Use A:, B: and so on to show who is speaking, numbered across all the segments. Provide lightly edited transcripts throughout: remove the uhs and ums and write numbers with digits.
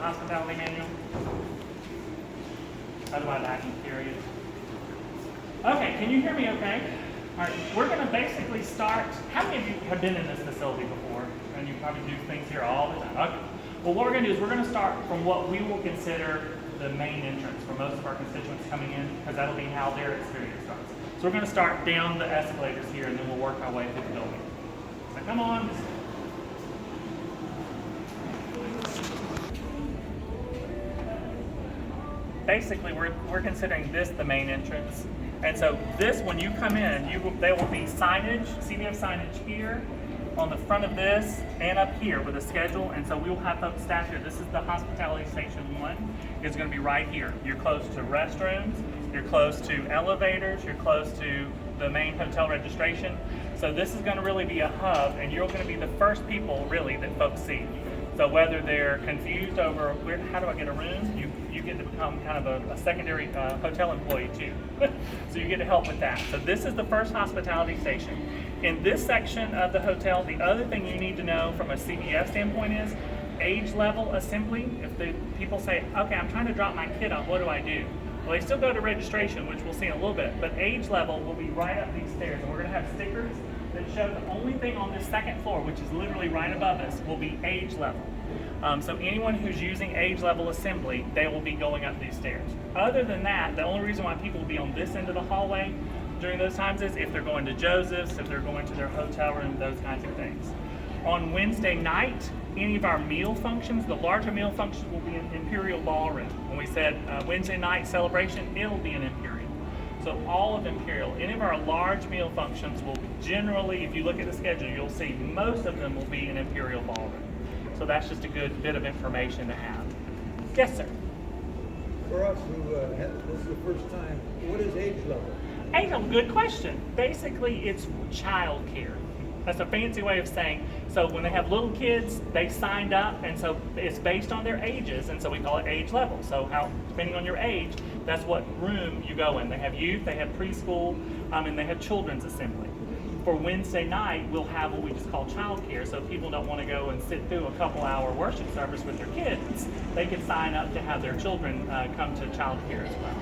A: hospitality manual. Otherwise, I can carry it. Okay, can you hear me okay? All right, we're going to basically start. How many of you have been in this facility before? And you probably do things here all the time. Okay. Well, what we're going to do is we're going to start from what we will consider the main entrance for most of our constituents coming in, because that'll be how their experience starts. So we're going to start down the escalators here, and then we'll work our way through the building. So come on. Basically, we're considering this the main entrance. And so this, when you come in, there will be signage, CBF signage here, on the front of this, and up here with a schedule. And so we will have folks staff here. This is the hospitality station 1. It's going to be right here. You're close to restrooms, you're close to elevators, you're close to the main hotel registration. So this is going to really be a hub, and you're going to be the first people really that folks see. So whether they're confused over how do I get a room, you get to become kind of a secondary hotel employee too. So you get to help with that. So this is the first hospitality station. In this section of the hotel, the other thing you need to know from a CBF standpoint is age level assembly. If the people say, okay, I'm trying to drop my kid off, what do I do? Well, they still go to registration, which we'll see in a little bit, but age level will be right up these stairs. And we're going to have stickers that show the only thing on this second floor, which is literally right above us, will be age level. So anyone who's using age level assembly, they will be going up these stairs. Other than that, the only reason why people will be on this end of the hallway during those times is if they're going to Joseph's, if they're going to their hotel room, those kinds of things. On Wednesday night, any of our meal functions, the larger meal functions will be in Imperial Ballroom. When we said Wednesday night celebration, it'll be in Imperial. So all of Imperial, any of our large meal functions will generally, if you look at the schedule, you'll see most of them will be in Imperial Ballroom. So that's just a good bit of information to have. Yes, sir.
B: For us who this is the first time, what is age level?
A: Age level, good question. Basically, it's child care. That's a fancy way of saying, so when they have little kids, they signed up, and so it's based on their ages, and so we call it age level. So how, depending on your age, that's what room you go in. They have youth, they have preschool, and they have children's assembly. For Wednesday night, we'll have what we just call child care. So if people don't want to go and sit through a couple-hour worship service with their kids, they can sign up to have their children come to child care as well.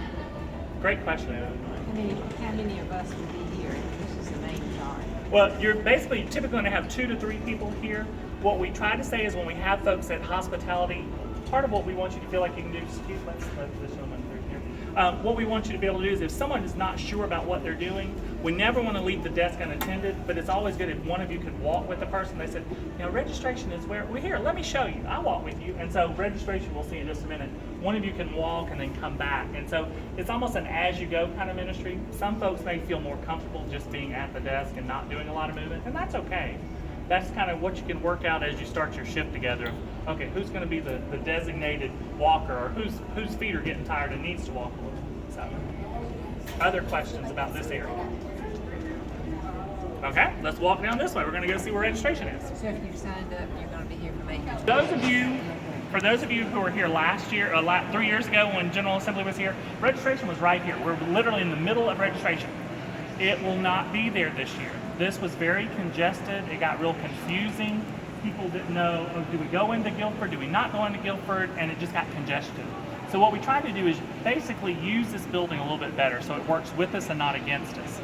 A: Great question.
C: How many of us will be here? This is the main charge.
A: Well, you're basically typically going to have 2 to 3 people here. What we try to say is when we have folks at hospitality, part of what we want you to feel like you can do, excuse me, let this gentleman through here. What we want you to be able to do is if someone is not sure about what they're doing, we never want to leave the desk unattended, but it's always good if one of you could walk with the person. They said, registration is where, well, here, let me show you. I'll walk with you. And so registration, we'll see in just a minute. One of you can walk and then come back. And so it's almost an as-you-go kind of ministry. Some folks may feel more comfortable just being at the desk and not doing a lot of movement, and that's okay. That's kind of what you can work out as you start your shift together. Okay, who's going to be the designated walker, or whose feet are getting tired and needs to walk a little? So, other questions about this area? Okay, let's walk down this way. We're going to go see where registration is.
C: So if you've signed up, you're going to be here from 8 to
A: For those of you who were here last year, 3 years ago when General Assembly was here, registration was right here. We're literally in the middle of registration. It will not be there this year. This was very congested. It got real confusing. People didn't know, do we go into Guilford? Do we not go into Guilford? And it just got congested. So what we tried to do is basically use this building a little bit better so it works with us and not against us.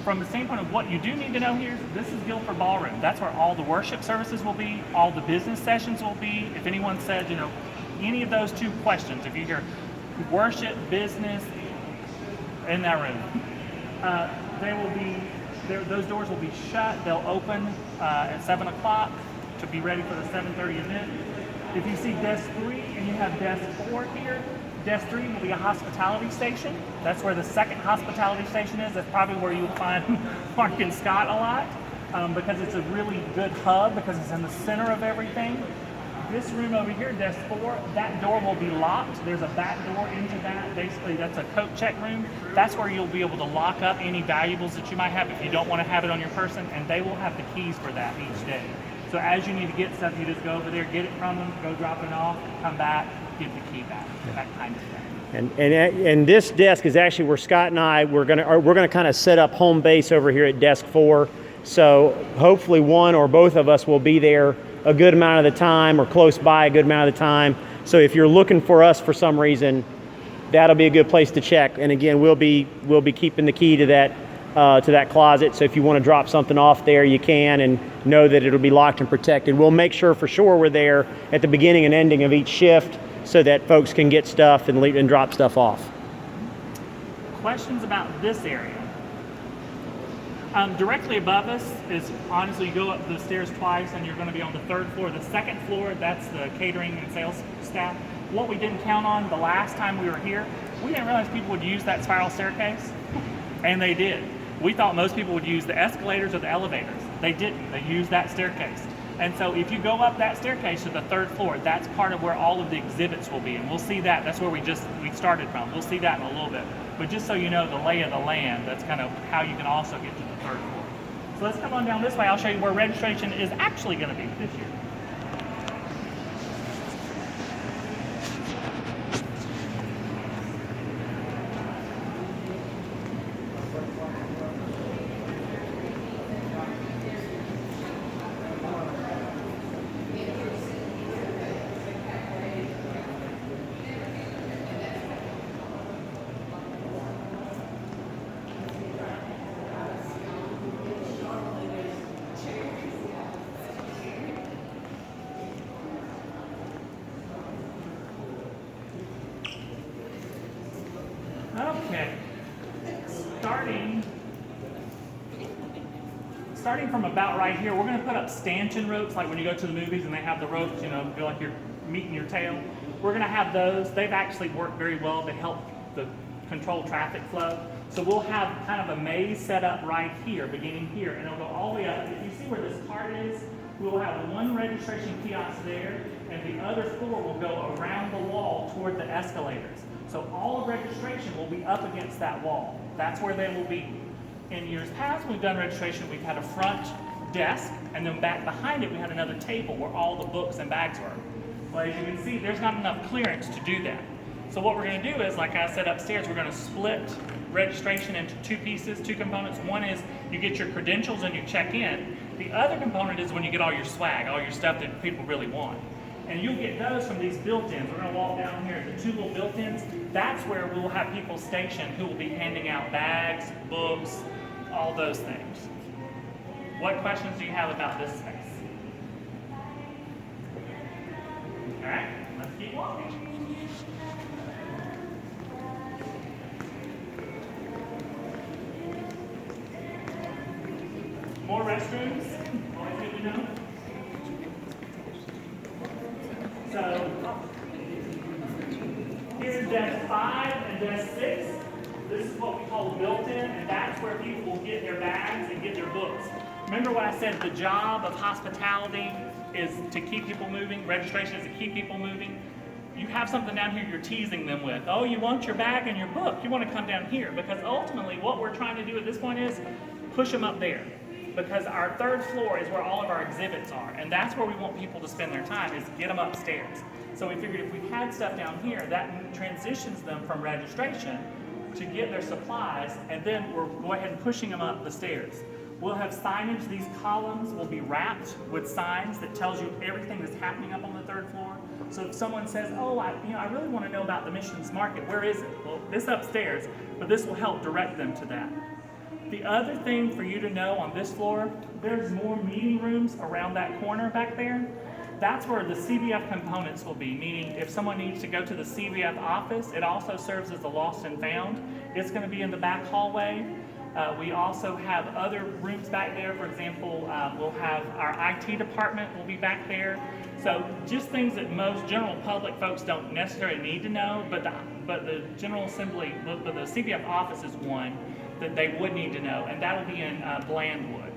A: From the standpoint of what you do need to know here, this is Guilford Ballroom. That's where all the worship services will be, all the business sessions will be. If anyone said, any of those 2 questions, if you hear worship, business, in that room, they will be, those doors will be shut. They'll open at 7 o'clock to be ready for the 7:30 event. If you see desk 3 and you have desk 4 here, desk 3 will be a hospitality station. That's where the second hospitality station is. That's probably where you'll find Mark and Scott a lot because it's a really good hub because it's in the center of everything. This room over here, desk 4, that door will be locked. There's a back door into that. Basically, that's a coat check room. That's where you'll be able to lock up any valuables that you might have if you don't want to have it on your person, and they will have the keys for that each day. So as you need to get stuff, you just go over there, get it from them, go drop it off, come back, give the key back, that kind of thing.
D: And this desk is actually where Scott and I we're gonna kind of set up home base over here at desk 4. So hopefully one or both of us will be there a good amount of the time or close by a good amount of the time. So if you're looking for us for some reason, that'll be a good place to check. And again, we'll be keeping the key to that closet. So if you want to drop something off there, you can, and know that it'll be locked and protected. We'll make sure for sure we're there at the beginning and ending of each shift so that folks can get stuff and drop stuff off.
A: Questions about this area? Directly above us is, honestly, you go up the stairs twice and you're going to be on the 3rd floor. The 2nd floor, that's the catering and sales staff. What we didn't count on the last time we were here, we didn't realize people would use that spiral staircase, and they did. We thought most people would use the escalators or the elevators. They didn't. They used that staircase. And so if you go up that staircase to the 3rd floor, that's part of where all of the exhibits will be. And we'll see that. That's where we started from. We'll see that in a little bit. But just so you know the lay of the land, that's kind of how you can also get to the 3rd floor. So let's come on down this way. I'll show you where registration is actually going to be this year. Okay, starting from about right here, we're going to put up stanchion ropes, like when you go to the movies and they have the ropes, you know, feel like you're meeting your tail. We're going to have those. They've actually worked very well to help the control traffic flow. So we'll have kind of a maze set up right here, beginning here, and it'll go all the way up. If you see where this cart is, we'll have one registration kiosk there, and the other floor will go around the wall toward the escalators. So all of registration will be up against that wall. That's where they will be. In years past, when we've done registration, we've had a front desk, and then back behind it, we had another table where all the books and bags were. Well, as you can see, there's not enough clearance to do that. So what we're going to do is, like I said upstairs, we're going to split registration into 2 pieces, 2 components. One is you get your credentials and you check in. The other component is when you get all your swag, all your stuff that people really want. And you'll get those from these built-ins. We're going to walk down here, the 2 little built-ins. That's where we'll have people stationed who will be handing out bags, books, all those things. What questions do you have about this space? All right, let's keep walking. More restrooms, always good to know. So, here's desk 5 and desk 6. This is what we call built-in, and that's where people will get their bags and get their books. Remember what I said, the job of hospitality is to keep people moving, registration is to keep people moving. You have something down here you're teasing them with. Oh, you want your bag and your book, you want to come down here, because ultimately what we're trying to do at this point is push them up there. Because our 3rd floor is where all of our exhibits are, and that's where we want people to spend their time, is get them upstairs. So we figured if we had stuff down here, that transitions them from registration to get their supplies, and then we'll go ahead and pushing them up the stairs. We'll have signage. These columns will be wrapped with signs that tells you everything that's happening up on the 3rd floor. So if someone says, oh, I really want to know about the Missions Market, where is it? Well, this upstairs, but this will help direct them to that. The other thing for you to know on this floor, there's more meeting rooms around that corner back there. That's where the CBF components will be, meaning if someone needs to go to the CBF office, it also serves as a lost and found. It's going to be in the back hallway. We also have other rooms back there. For example, we'll have our IT department will be back there. So just things that most general public folks don't necessarily need to know, but the General Assembly, but the CBF office is one that they would need to know, and that'll be in Blandwood.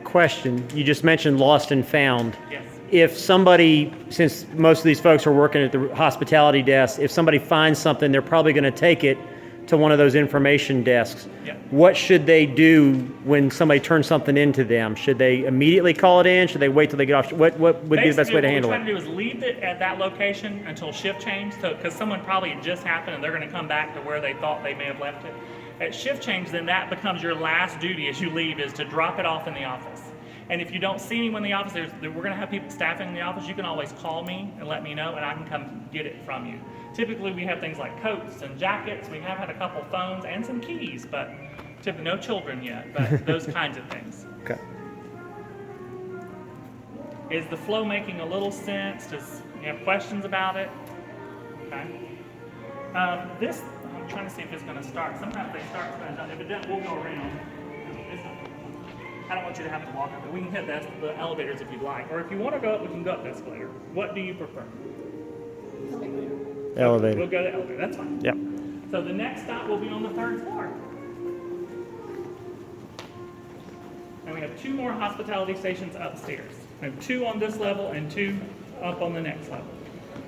D: Question, you just mentioned lost and found.
A: Yes.
D: If somebody, since most of these folks are working at the hospitality desk, if somebody finds something, they're probably going to take it to one of those information desks.
A: Yep.
D: What should they do when somebody turns something into them? Should they immediately call it in? Should they wait till they get off? What would be the best way to handle it?
A: What we're trying to do is leave it at that location until shift change, because someone probably had just happened and they're going to come back to where they thought they may have left it. At shift change, then that becomes your last duty as you leave, is to drop it off in the office. And if you don't see anyone in the office, we're going to have people staffing in the office. You can always call me and let me know, and I can come get it from you. Typically, we have things like coats and jackets. We have had a couple phones and some keys, but typically no children yet, but those kinds of things.
D: Okay.
A: Is the flow making a little sense? Does you have questions about it? Okay. This, I'm trying to see if it's going to start. Sometimes they start, if it doesn't, we'll go around. I don't want you to have to walk up. We can hit the elevators if you'd like. Or if you want to go up, we can go up the escalator. What do you prefer?
D: Elevator.
A: We'll go to the elevator. That's fine.
D: Yep.
A: So the next stop will be on the 3rd floor. And we have 2 more hospitality stations upstairs. We have 2 on this level and 2 up on the next level.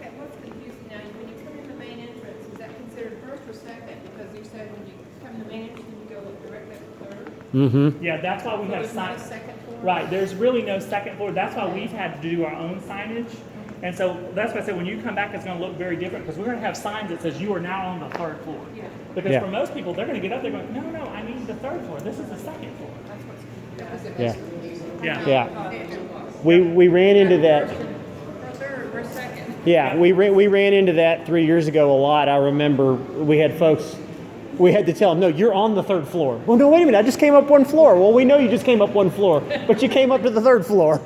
C: Okay, what's confusing now, when you come in the main entrance, is that considered first or second? Because you said when you come in the main entrance, you go directly up the third.
D: Mm-hmm.
A: Yeah, that's why we have
C: There's not a
A: signs.
C: second floor?
A: Right, there's really no second floor. That's why we've had to do our own signage. And so that's why I said when you come back, it's going to look very different because we're going to have signs that says you are now on the 3rd floor.
C: Yeah.
A: Because
D: Yeah.
A: for most people, they're going to get up there going, no, I need the 3rd floor. This is the 2nd floor.
C: That's what's
D: Yeah.
A: Yeah.
D: Yeah. We ran into that.
C: For third, for second.
D: Yeah, we ran into that 3 years ago a lot. I remember we had folks, we had to tell them, no, you're on the 3rd floor. Well, no, wait a minute, I just came up 1 floor. Well, we know you just came up 1 floor, but you came up to the 3rd floor.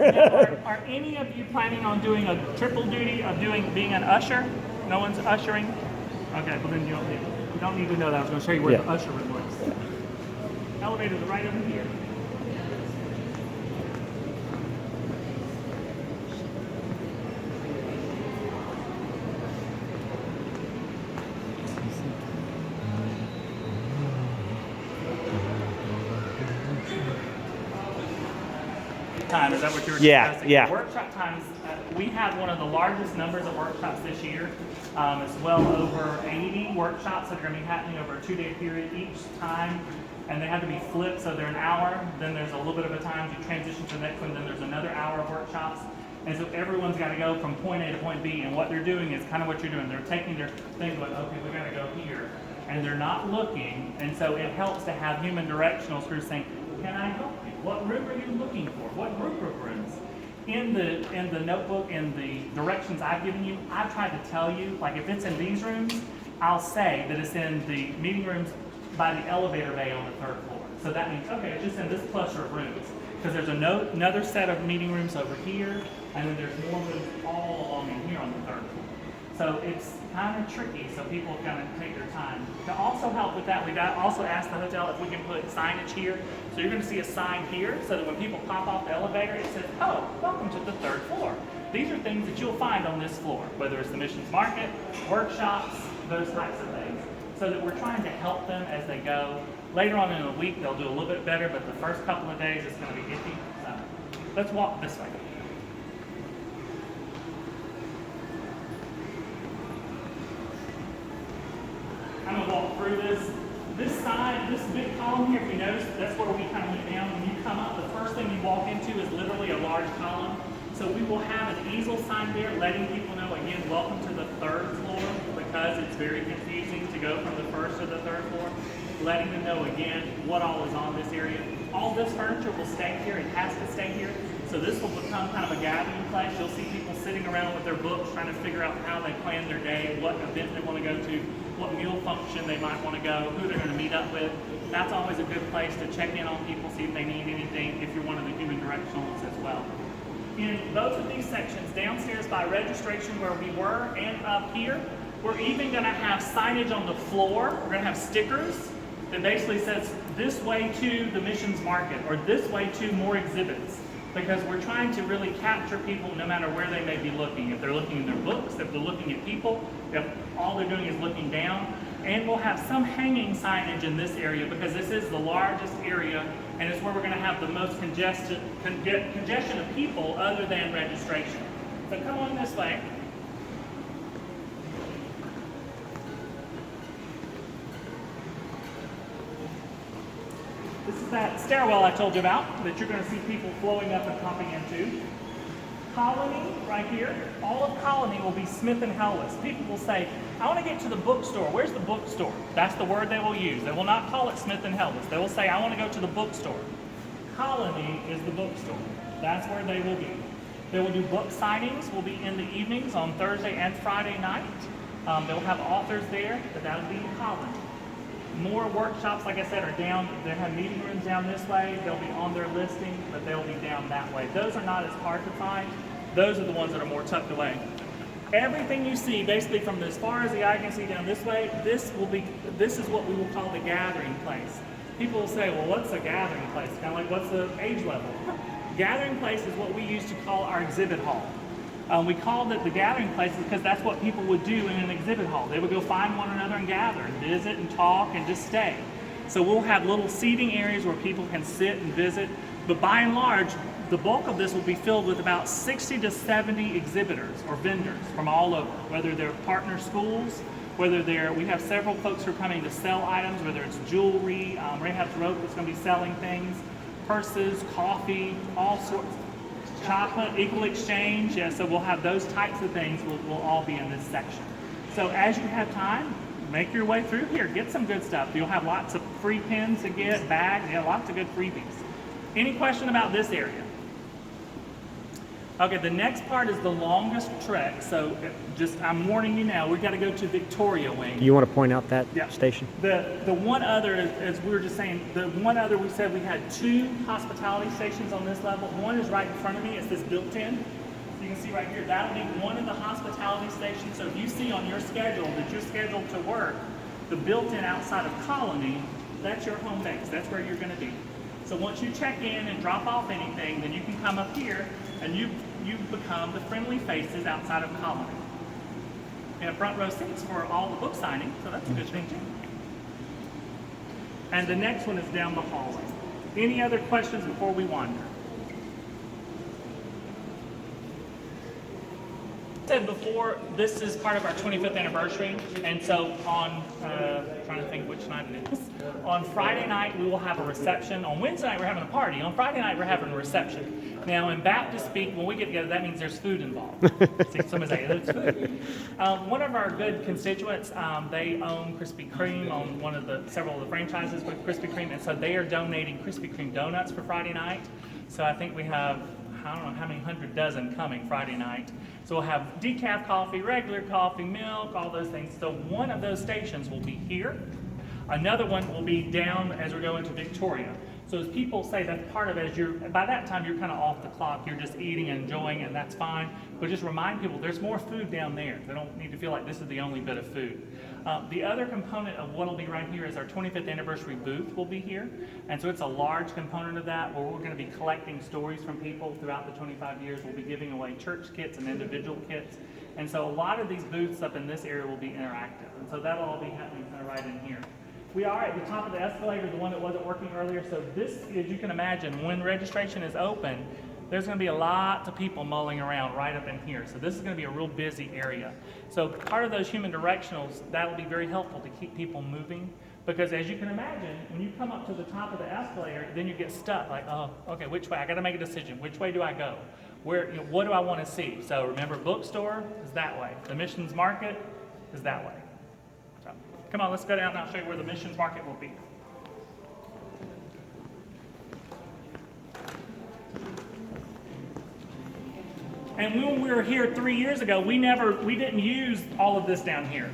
A: Are any of you planning on doing a triple duty of being an usher? No one's ushering? Okay, well then you don't need to know that. I was going to show you where
D: Yeah.
A: the usher room was. Elevator's right over here. Time, is that what you were
D: Yeah,
A: discussing?
D: yeah.
A: Workshop times, we have one of the largest numbers of workshops this year. It's well over 80 workshops that are going to be happening over a 2-day period each time, and they have to be flipped, so they're an hour, then there's a little bit of a time to transition to the next one, then there's another hour of workshops. And so everyone's got to go from point A to point B, and what they're doing is kind of what you're doing. They're taking their thing, going, okay, we got to go here, and they're not looking, and so it helps to have human directionals who are saying, can I help you? What room are you looking for? What group of rooms? In the notebook, in the directions I've given you, I've tried to tell you, like if it's in these rooms, I'll say that it's in the meeting rooms by the elevator bay on the 3rd floor. So that means, okay, it's just in this cluster of rooms. Because there's another set of meeting rooms over here, and then there's more rooms all along in here on the 3rd floor. So it's kind of tricky, so people kind of take their time. To also help with that, we also asked the hotel if we can put signage here. So you're going to see a sign here, so that when people pop off the elevator, it says, oh, welcome to the 3rd floor. These are things that you'll find on this floor, whether it's the Missions Market, workshops, those types of things. So that we're trying to help them as they go. Later on in the week, they'll do a little bit better, but the first couple of days, it's going to be iffy. So let's walk this way. I'm going to walk through this. This side, this big column here, if you notice, that's where we kind of went down. When you come up, the first thing you walk into is literally a large column. So we will have an easel sign there letting people know, again, welcome to the 3rd floor, because it's very confusing to go from the 1st to the 3rd floor. Letting them know, again, what all is on this area. All this furniture will stay here. It has to stay here. So this will become kind of a gathering place. You'll see people sitting around with their books trying to figure out how they plan their day, what event they want to go to, what meal function they might want to go, who they're going to meet up with. That's always a good place to check in on people, see if they need anything, if you're one of the human directionals as well. In both of these sections, downstairs by registration where we were and up here, we're even going to have signage on the floor. We're going to have stickers that basically says this way to the Missions Market or this way to more exhibits, because we're trying to really capture people no matter where they may be looking. If they're looking in their books, if they're looking at people, if all they're doing is looking down. And we'll have some hanging signage in this area because this is the largest area and it's where we're going to have the most congestion of people other than registration. So come on this way. This is that stairwell I told you about that you're going to see people flowing up and popping into. Colony, right here, all of Colony will be Smith & Hellis. People will say, I want to get to the bookstore. Where's the bookstore? That's the word they will use. They will not call it Smith & Hellis. They will say, I want to go to the bookstore. Colony is the bookstore. That's where they will be. They will do book signings, will be in the evenings on Thursday and Friday night. They'll have authors there, but that'll be in Holland. More workshops, like I said, are down. They have meeting rooms down this way. They'll be on their listing, but they'll be down that way. Those are not as hard to find. Those are the ones that are more tucked away. Everything you see, basically from as far as the eye can see down this way, this is what we will call the gathering place. People will say, well, what's a gathering place? Kind of like, what's the age level? Gathering place is what we used to call our exhibit hall. We called it the gathering place because that's what people would do in an exhibit hall. They would go find one another and gather and visit and talk and just stay. So we'll have little seating areas where people can sit and visit. But by and large, the bulk of this will be filled with about 60 to 70 exhibitors or vendors from all over, whether they're partner schools, whether we have several folks who are coming to sell items, whether it's jewelry, Rahab's Rope is going to be selling things, purses, coffee, all sorts, chocolate, equal exchange. Yeah, so we'll have those types of things will all be in this section. So as you have time, make your way through here, get some good stuff. You'll have lots of free pens to get, bags, yeah, lots of good freebies. Any question about this area? Okay, the next part is the longest trek, so I'm warning you now, we've got to go to Victoria Wing.
D: You want to point out that
A: Yeah.
D: station?
A: The one other, as we were just saying, the one other we said we had 2 hospitality stations on this level. One is right in front of me, it's this built-in. So you can see right here, that'll be one of the hospitality stations. So if you see on your schedule that you're scheduled to work, the built-in outside of Colony, that's your home base, that's where you're going to be. So once you check in and drop off anything, then you can come up here and you become the friendly faces outside of Colony. And front row seats for all the book signing, so that's a good thing too. And the next one is down the hallway. Any other questions before we wander? Said before, this is part of our 25th anniversary, and so on, trying to think which night it is. On Friday night, we will have a reception. On Wednesday night, we're having a party. On Friday night, we're having a reception. Now, in Baptist speak, when we get together, that means there's food involved. See, somebody say, there's food. One of our good constituents, they own Krispy Kreme, on several of the franchises with Krispy Kreme, and so they are donating Krispy Kreme donuts for Friday night. So I think we have, I don't know how many 100 dozen coming Friday night. So we'll have decaf coffee, regular coffee, milk, all those things. So one of those stations will be here. Another one will be down as we're going to Victoria. So as people say, that's part of it. By that time, you're kind of off the clock. You're just eating and enjoying, and that's fine. But just remind people, there's more food down there. They don't need to feel like this is the only bit of food. The other component of what will be right here is our 25th anniversary booth will be here. And so it's a large component of that where we're going to be collecting stories from people throughout the 25 years. We'll be giving away church kits and individual kits. And so a lot of these booths up in this area will be interactive. And so that'll all be happening kind of right in here. We are at the top of the escalator, the one that wasn't working earlier. So this, as you can imagine, when registration is open, there's going to be a lot of people mulling around right up in here. So this is going to be a real busy area. So part of those human directionals, that'll be very helpful to keep people moving. Because as you can imagine, when you come up to the top of the escalator, then you get stuck. Like, oh, okay, which way? I got to make a decision. Which way do I go? What do I want to see? So remember, bookstore is that way. The missions market is that way. So come on, let's go down and I'll show you where the missions market will be. And when we were here 3 years ago, we didn't use all of this down here.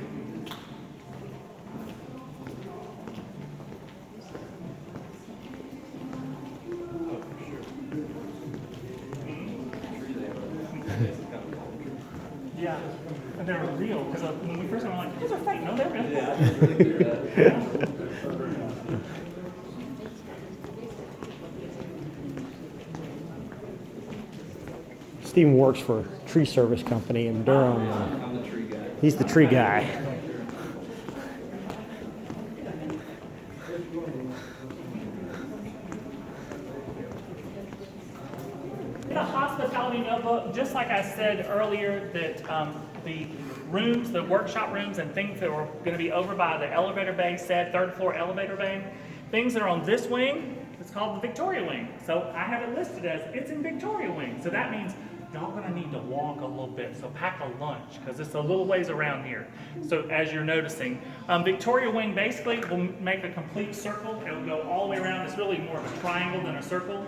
A: Yeah, and they're real, because when we first went, I'm like, these are fake. No, they're real. Yeah.
D: Stephen works for a tree service company in Durham.
E: I'm the tree guy.
D: He's the tree guy.
A: The hospitality notebook, just like I said earlier, that the rooms, the workshop rooms and things that were going to be over by the elevator bay, said third floor elevator bay, things that are on this wing, it's called the Victoria wing. So I have it listed as it's in Victoria wing. So that means y'all gonna need to walk a little bit, so pack a lunch, because it's a little ways around here. So as you're noticing, Victoria wing basically will make a complete circle. It'll go all the way around. It's really more of a triangle than a circle.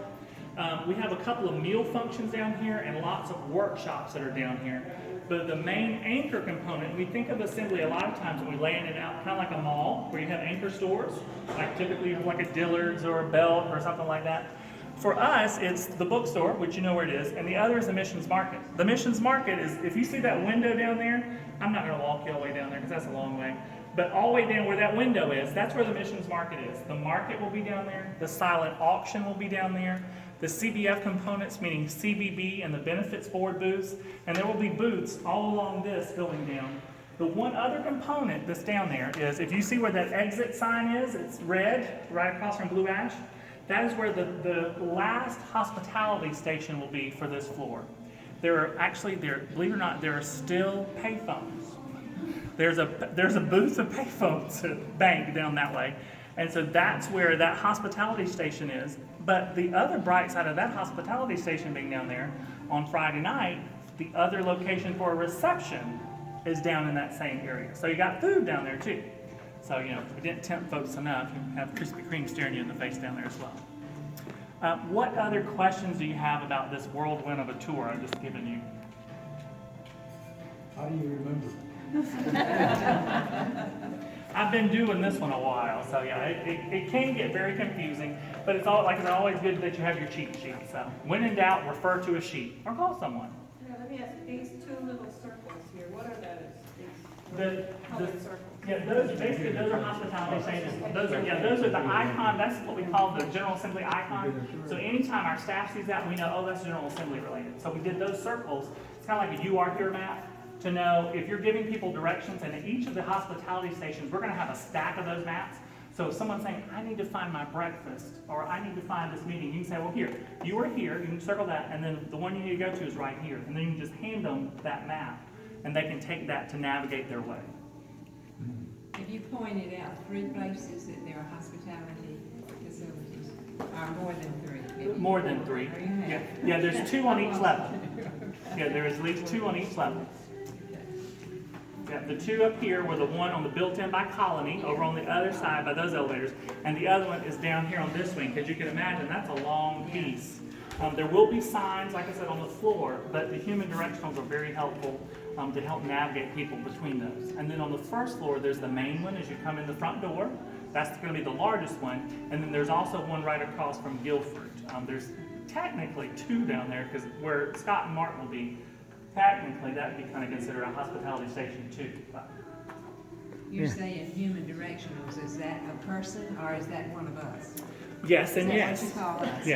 A: We have a couple of meal functions down here and lots of workshops that are down here. But the main anchor component, we think of assembly a lot of times when we laying it out, kind of like a mall where you have anchor stores, like typically you have like a Dillard's or a Belk or something like that. For us, it's the bookstore, which you know where it is, and the other is the Missions Market. The Missions Market is, if you see that window down there, I'm not going to walk you all the way down there because that's a long way, but all the way down where that window is, that's where the Missions Market is. The market will be down there, the silent auction will be down there, the CBF components, meaning CBB and the benefits board booths, and there will be booths all along this going down. The one other component that's down there is, if you see where that exit sign is, it's red, right across from Blue Ash, that is where the last hospitality station will be for this floor. There are actually, believe it or not, there are still payphones. There's a booth of payphones at bank down that way. And so that's where that hospitality station is. But the other bright side of that hospitality station being down there, on Friday night, the other location for a reception is down in that same area. So you got food down there too. So, you know, if we didn't tempt folks enough, you have Krispy Kreme staring you in the face down there as well. What other questions do you have about this whirlwind of a tour I've just given you?
B: How do you remember?
A: I've been doing this one a while, so yeah, it can get very confusing, but it's always good that you have your cheat sheet. So when in doubt, refer to a sheet or call someone.
C: Now, let me ask, these two little circles here, what are those?
A: The
C: Colored circles.
A: Yeah, those are hospitality stations. Those are the icon. That's what we call the General Assembly icon. So anytime our staff sees that, we know, oh, that's General Assembly related. So we did those circles. It's kind of like a "You Are Here" map to know if you're giving people directions. And at each of the hospitality stations, we're going to have a stack of those maps. So if someone's saying, I need to find my breakfast, or I need to find this meeting, you can say, well, here, you are here. You can circle that, and then the one you need to go to is right here. And then you can just hand them that map, and they can take that to navigate their way.
E: Have you pointed out 3 places that there are hospitality facilities, or more than 3? Maybe
A: More than
E: 4,
A: 3.
E: or you have?
A: Yeah, there's 2 on each level. Yeah, there is at least 2 on each level. Yeah, the 2 up here were the one on the built-in by Colony, over on the other side by those elevators, and the other one is down here on this wing, because you can imagine that's a long piece. There will be signs, like I said, on the floor, but the human directionals are very helpful to help navigate people between those. And then on the first floor, there's the main one as you come in the front door. That's going to be the largest one. And then there's also one right across from Guilford. There's technically 2 down there, because where Scott and Martin will be, technically that would be kind of considered a hospitality station too. But
E: You're saying human directionals, is that a person, or is that one of us?
A: yes and
E: Is that
A: yes.
E: what you call us?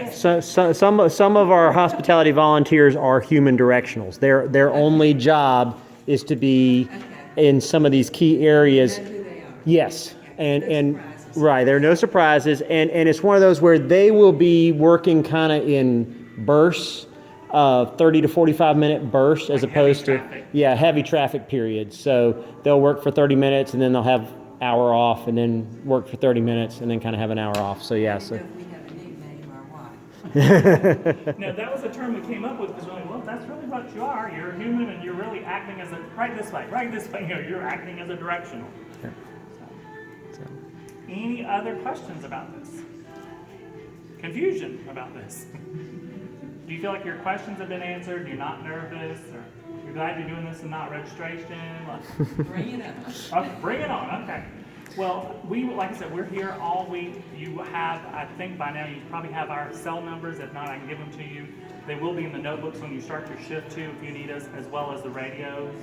A: Yes.
D: Some of our hospitality volunteers are human directionals. Their only job is to be
E: Okay.
D: in some of these key areas.
E: You know who they are?
D: Yes,
E: Okay.
D: and
E: No surprises.
D: right, there are no surprises, and it's one of those where they will be working kind of in bursts, 30 to 45 minute bursts, as
A: Like
D: opposed
A: heavy
D: to
A: traffic.
D: heavy traffic periods. So they'll work for 30 minutes, and then they'll have hour off, and then work for 30 minutes, and then kind of have an hour off. So yeah,
E: I
D: so.
E: don't know if we have a nickname or what.
A: Now that was a term we came up with because we're like, well, that's really what you are. You're a human, and you're really acting as a right this way. You know, you're acting as a directional.
D: So.
A: Any other questions about this? Confusion about this? Do you feel like your questions have been answered? You're not nervous, or you're glad you're doing this and not registration?
E: Bring it up.
A: Okay, bring it on. Okay. Well, like I said, we're here all week. You have, I think by now, you probably have our cell numbers. If not, I can give them to you. They will be in the notebooks when you start your shift too, if you need us, as well as the radios.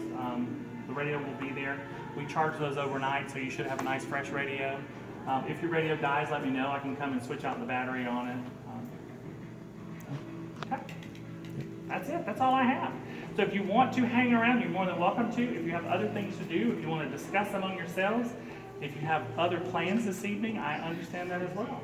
A: The radio will be there. We charge those overnight, so you should have a nice fresh radio. If your radio dies, let me know. I can come and switch out the battery on it. Okay. That's it. That's all I have. So if you want to hang around, you're more than welcome to. If you have other things to do, if you want to discuss among yourselves, if you have other plans this evening, I understand that as well.